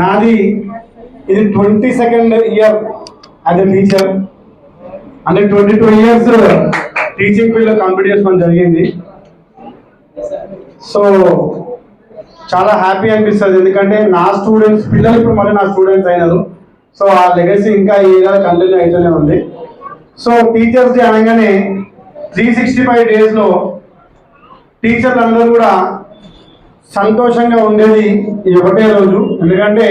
నాది ఇది 22nd year as a teacher. అంటే 22 years టీచింగ్ ఫీల్డ్లో కంప్లీట్ చేసుకోవడం జరిగింది. సో చాలా హ్యాపీ అనిపిస్తుంది, ఎందుకంటే నా స్టూడెంట్స్ పిల్లలు ఇప్పుడు మళ్ళీ నా స్టూడెంట్స్ అయినారు. సో ఆ లెగసీ ఇంకా ఈ ఏరియాలో కంటిన్యూ అవుతూనే ఉంది. సో టీచర్స్ డే అనగానే 365 daysలో టీచర్లు అందరూ కూడా సంతోషంగా ఉండేది ఈ ఒకటే రోజు. ఎందుకంటే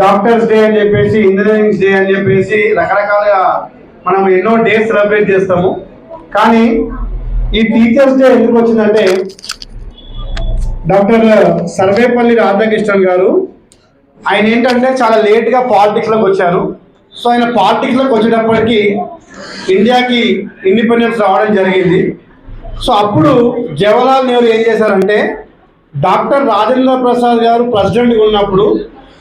డాక్టర్స్ డే అని చెప్పేసి, ఇంజనీరింగ్ డే అని చెప్పేసి రకరకాలుగా మనం ఎన్నో డేస్ సెలబ్రేట్ చేస్తాము. కానీ ఈ టీచర్స్ డే ఎందుకు వచ్చిందంటే, డాక్టర్ సర్వేపల్లి రాధాకృష్ణన్ గారు ఆయన ఏంటంటే చాలా లేట్గా పాలిటిక్స్లోకి వచ్చారు. సో ఆయన పాలిటిక్స్లోకి వచ్చేటప్పటికి ఇండియాకి ఇండిపెండెన్స్ రావడం జరిగింది. సో అప్పుడు జవహర్లాల్ నెహ్రూ ఏం చేశారంటే, డాక్టర్ రాజేంద్ర ప్రసాద్ గారు ప్రెసిడెంట్గా ఉన్నప్పుడు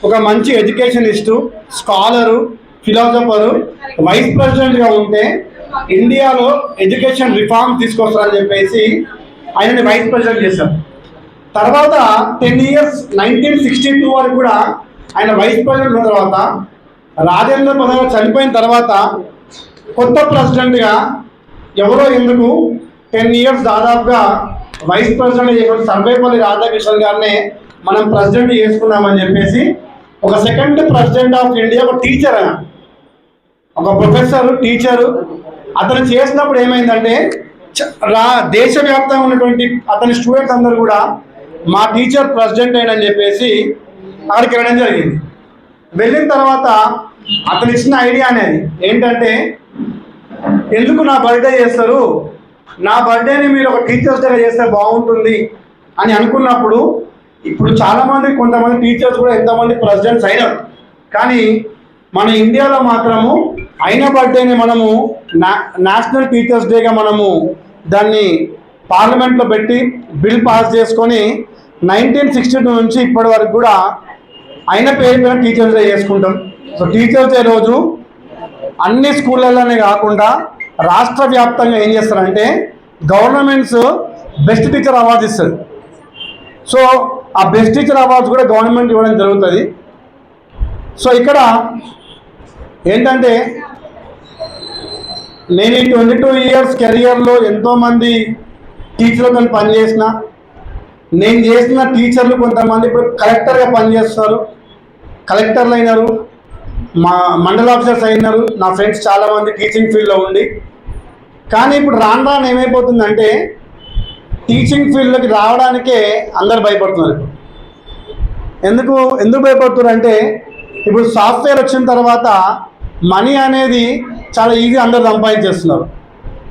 ఒక మంచి ఎడ్యుకేషనిస్టు, స్కాలరు, ఫిలాసఫరు వైస్ ప్రెసిడెంట్గా ఉంటే ఇండియాలో ఎడ్యుకేషన్ రిఫార్మ్ తీసుకొస్తారని చెప్పేసి ఆయనని వైస్ ప్రెసిడెంట్ చేశారు. తర్వాత 10 years 1962 వరకు కూడా ఆయన వైస్ ప్రెసిడెంట్ ఉన్న తర్వాత రాజేంద్ర ప్రసాద్ చనిపోయిన తర్వాత కొత్త ప్రెసిడెంట్గా ఎవరో ఎందుకు 10 years దాదాపుగా వైస్ ప్రెసిడెంట్ చేసిన సర్వేపల్లి రాధాకృష్ణన్ గారిని మనం ప్రెసిడెంట్ చేసుకున్నామని చెప్పేసి ఒక సెకండ్ ప్రెసిడెంట్ ఆఫ్ ఇండియా, ఒక టీచర్, ఆయన ఒక ప్రొఫెసర్ టీచరు, అతను చేసినప్పుడు ఏమైందంటే దేశవ్యాప్తంగా ఉన్నటువంటి అతని స్టూడెంట్స్ అందరూ కూడా మా టీచర్ ప్రెసిడెంట్ అయినని చెప్పేసి అక్కడికి వెళ్ళడం జరిగింది. వెళ్ళిన తర్వాత అతను ఇచ్చిన ఐడియా అనేది ఏంటంటే, ఎందుకు నా బర్త్డే చేస్తారు, నా బర్త్డేని మీరు ఒక టీచర్స్ డే చేస్తే బాగుంటుంది అని అనుకున్నప్పుడు, ఇప్పుడు చాలామంది కొంతమంది టీచర్స్ కూడా ఎంతమంది ప్రెసిడెంట్స్ అయినారు, కానీ మన ఇండియాలో మాత్రము అయిన బర్త్డేని మనము నేషనల్ టీచర్స్ డేగా మనము దాన్ని పార్లమెంట్లో పెట్టి బిల్ పాస్ చేసుకొని 1962 నుంచి ఇప్పటి వరకు కూడా అయిన పేరు మీద టీచర్స్ డే చేసుకుంటాం. సో టీచర్స్ డే రోజు అన్ని స్కూళ్ళలోనే కాకుండా రాష్ట్ర వ్యాప్తంగా ఏం చేస్తారంటే గవర్నమెంట్స్ బెస్ట్ టీచర్ అవార్డ్స్ ఇస్తుంది. సో ఆ బెస్ట్ టీచర్ అవార్డ్స్ కూడా గవర్నమెంట్ ఇవ్వడం జరుగుతుంది. సో ఇక్కడ ఏంటంటే నేను ఈ 22 years కెరియర్లో ఎంతోమంది టీచర్లతో పనిచేసిన, నేను చేసిన టీచర్లు కొంతమంది ఇప్పుడు కలెక్టర్గా పనిచేస్తారు, కలెక్టర్లు అయినారు, మా మండల ఆఫీసర్స్ అయినారు, నా ఫ్రెండ్స్ చాలామంది టీచింగ్ ఫీల్డ్లో ఉండి. కానీ ఇప్పుడు రాను రాను ఏమైపోతుందంటే టీచింగ్ ఫీల్డ్లోకి రావడానికే అందరు భయపడుతున్నారు. ఎందుకు భయపడుతున్నారు అంటే, ఇప్పుడు సాఫ్ట్వేర్ వచ్చిన తర్వాత మనీ అనేది చాలా ఈజీ అందరు సంపాదించేస్తున్నారు.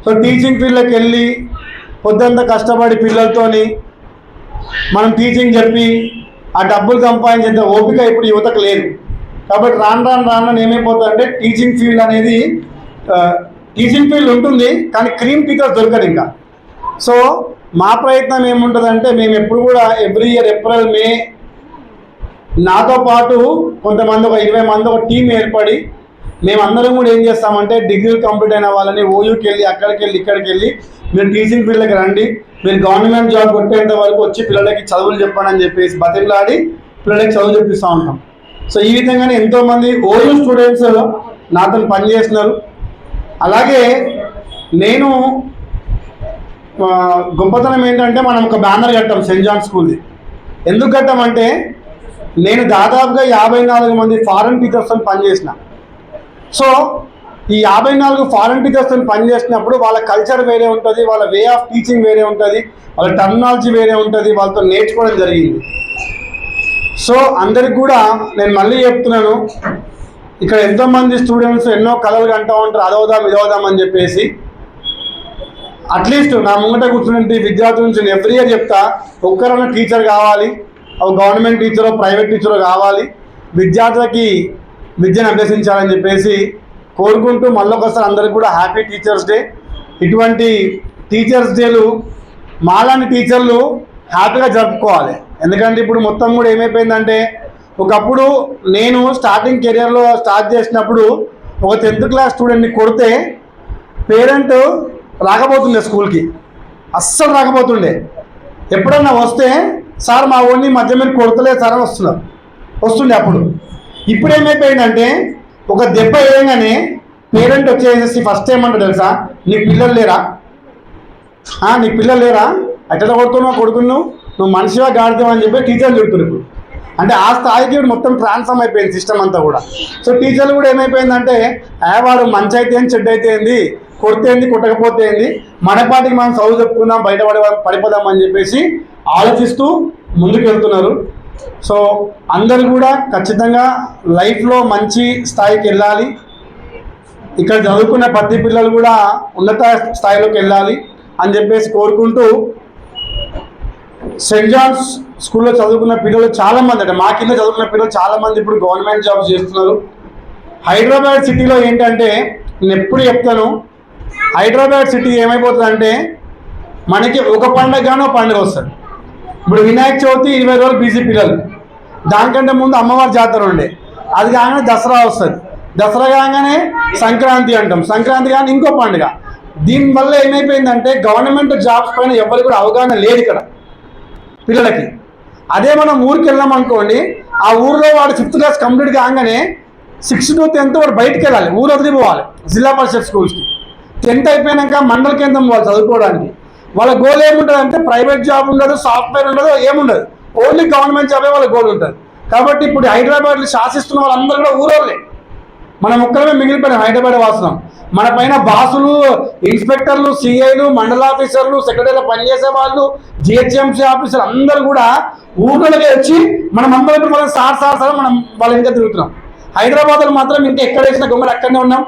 సో టీచింగ్ ఫీల్డ్లోకి వెళ్ళి పొద్దుంతా కష్టపడి పిల్లలతోని మనం టీచింగ్ చెప్పి ఆ డబ్బులు సంపాదించేంత ఓపిక ఇప్పుడు యువతకు లేదు. కాబట్టి రాను ఏమైపోతుందంటే టీచింగ్ ఫీల్డ్ అనేది టీచింగ్ ఫీల్డ్ ఉంటుంది, కానీ క్రీమ్ టీచర్స్ దొరకరు ఇంకా. సో మా ప్రయత్నం ఏముంటుందంటే, మేము ఎప్పుడు కూడా ఎవ్రీ ఇయర్ April, May నాతో పాటు కొంతమంది ఒక 20 మంది ఒక టీం ఏర్పడి మేమందరం కూడా ఏం చేస్తామంటే డిగ్రీలు కంప్లీట్ అయిన వాళ్ళని ఓయూకి వెళ్ళి అక్కడికి వెళ్ళి ఇక్కడికి వెళ్ళి మీరు టీచింగ్ ఫీల్డ్కి రండి, మీరు గవర్నమెంట్ జాబ్ కొట్టేంత వరకు వచ్చి పిల్లలకి చదువులు చెప్పండి అని చెప్పేసి బతిమలాడి పిల్లలకి చదువు చెప్పిస్తూ ఉంటాం. సో ఈ విధంగానే ఎంతోమంది ఓయూ స్టూడెంట్స్ నాతో పనిచేస్తున్నారు. అలాగే నేను గొప్పతనం ఏంటంటే, మనం ఒక బ్యానర్ కట్టాం సెయింట్ జాన్ స్కూల్ది. ఎందుకు కట్టామంటే, నేను దాదాపుగా 54 మంది ఫారెన్ టీచర్స్తో పనిచేసిన. సో ఈ 54 ఫారెన్ టీచర్స్తో పనిచేసినప్పుడు వాళ్ళ కల్చర్ వేరే ఉంటుంది, వాళ్ళ వే ఆఫ్ టీచింగ్ వేరే ఉంటుంది, వాళ్ళ టర్మినాలజీ వేరే ఉంటుంది, వాళ్ళతో నేర్చుకోవడం జరిగింది. సో అందరికి కూడా నేను మళ్ళీ చెప్తున్నాను, ఇక్కడ ఎంతోమంది స్టూడెంట్స్ ఎన్నో కలలు కంటూ ఉంటారు, అదవుదాం ఇదవుదాం అని చెప్పేసి. అట్లీస్ట్ నా ముంగట కూర్చున్నటువంటి విద్యార్థుల నుంచి నేను ఎవ్రీ ఇయర్ చెప్తా, ఒక్కరైనా టీచర్ కావాలి, గవర్నమెంట్ టీచరో ప్రైవేట్ టీచరో కావాలి, విద్యార్థులకి విద్యను అభ్యసించాలని చెప్పేసి కోరుకుంటూ మళ్ళొకసారి అందరికి కూడా హ్యాపీ టీచర్స్ డే. ఇటువంటి టీచర్స్ డేలు మాలాంటి టీచర్లు హ్యాపీగా జరుపుకోవాలి. ఎందుకంటే ఇప్పుడు మొత్తం కూడా ఏమైపోయిందంటే, ఒకప్పుడు నేను స్టార్టింగ్ కెరియర్లో స్టార్ట్ చేసినప్పుడు ఒక 10th class స్టూడెంట్ని కొడితే పేరెంట్ రాకపోతుండే స్కూల్కి, అస్సలు రాకపోతుండే. ఎప్పుడన్నా వస్తే సార్ మా ఓన్ని మధ్య మీరు కొడతలేదు సార్ అని వస్తున్నారు. వస్తుండే అప్పుడు. ఇప్పుడు ఏమైపోయిందంటే ఒక దెబ్బ వేయగానే పేరెంట్ వచ్చేసి ఫస్ట్ ఏమంటారు తెలుసా, నీ పిల్లలు లేరా, నీ పిల్లలు లేరా, అట్లా కొడుతున్నావు కొడుకును, నువ్వు మనిషిగా గాడుతావు అని చెప్పి టీచర్లు చెప్తున్నారు ఇప్పుడు. అంటే ఆ స్థాయికి ఇప్పుడు మొత్తం ట్రాన్స్ఫార్మ్ అయిపోయింది సిస్టమ్ అంతా కూడా. సో టీచర్లు కూడా ఏమైపోయిందంటే వాడు మంచి అయితే ఏంది చెడ్డ అయితే ఏంది, కొడితే ఏంది కొట్టకపోతే ఏంది, మన పాటికి మనం చదువు చెప్పుకుందాం బయట పడిపోదాం అని చెప్పేసి ఆలోచిస్తూ ముందుకు వెళ్తున్నారు. సో అందరు కూడా ఖచ్చితంగా లైఫ్లో మంచి స్థాయికి వెళ్ళాలి. ఇక్కడ చదువుకున్న ప్రతి పిల్లలు కూడా ఉన్నత స్థాయిలోకి వెళ్ళాలి అని చెప్పేసి కోరుకుంటూ, సెయింట్ జాన్స్ స్కూల్లో చదువుకున్న పిల్లలు చాలామంది, అంటే మా కింద చదువుకున్న పిల్లలు చాలామంది ఇప్పుడు గవర్నమెంట్ జాబ్స్ చేస్తున్నారు. హైదరాబాద్ సిటీలో ఏంటంటే నేను ఎప్పుడు చెప్తాను, హైదరాబాద్ సిటీ ఏమైపోతుందంటే మనకి ఒక పండుగ వస్తుంది. ఇప్పుడు వినాయక చవితి 20 రోజులు బిజీ పిల్లలు, దానికంటే ముందు అమ్మవారి జాతర ఉండే, అది కాగానే దసరా వస్తుంది, దసరా కాగానే సంక్రాంతి అంటాం, సంక్రాంతి కానీ ఇంకో పండుగ. దీనివల్ల ఏమైపోయిందంటే గవర్నమెంట్ జాబ్స్ పైన ఎవరికి కూడా అవగాహన లేదు ఇక్కడ పిల్లలకి. అదే మనం ఊరికి వెళ్ళాం అనుకోండి, ఆ ఊరిలో వాడు 5th క్లాస్ కంప్లీట్ కాగానే 6th to 10th వాడు బయటికి వెళ్ళాలి, ఊరు వదిలిపోవాలి జిల్లా పరిషత్ స్కూల్స్కి. 10th అయిపోయాక మండల కేంద్రం వాళ్ళు చదువుకోవడానికి. వాళ్ళ గోల్ ఏముంటుంది అంటే ప్రైవేట్ జాబ్ ఉండదు, సాఫ్ట్వేర్ ఉండదు, ఏముండదు, ఓన్లీ గవర్నమెంట్ జాబే వాళ్ళ గోల్ ఉంటుంది. కాబట్టి ఇప్పుడు హైదరాబాద్లో శాసిస్తున్న వాళ్ళందరూ కూడా ఊరోళ్ళే, మనం ఒక్కరమే మిగిలిపోయిన హైదరాబాద్ వాసులం. మన పైన బాసులు, ఇన్స్పెక్టర్లు, సిఐలు, మండల ఆఫీసర్లు, సెక్రటరీలో పనిచేసే వాళ్ళు, జిహెచ్ఎంసీ ఆఫీసర్లు అందరూ కూడా ఊళ్ళోకి వచ్చి మనం అందరూ మనం సార్ మనం వాళ్ళ ఇంకా తిరుగుతున్నాం. హైదరాబాద్లో మాత్రం ఇంకా ఎక్కడ వేసిన గొంగలు అక్కడనే ఉన్నాం.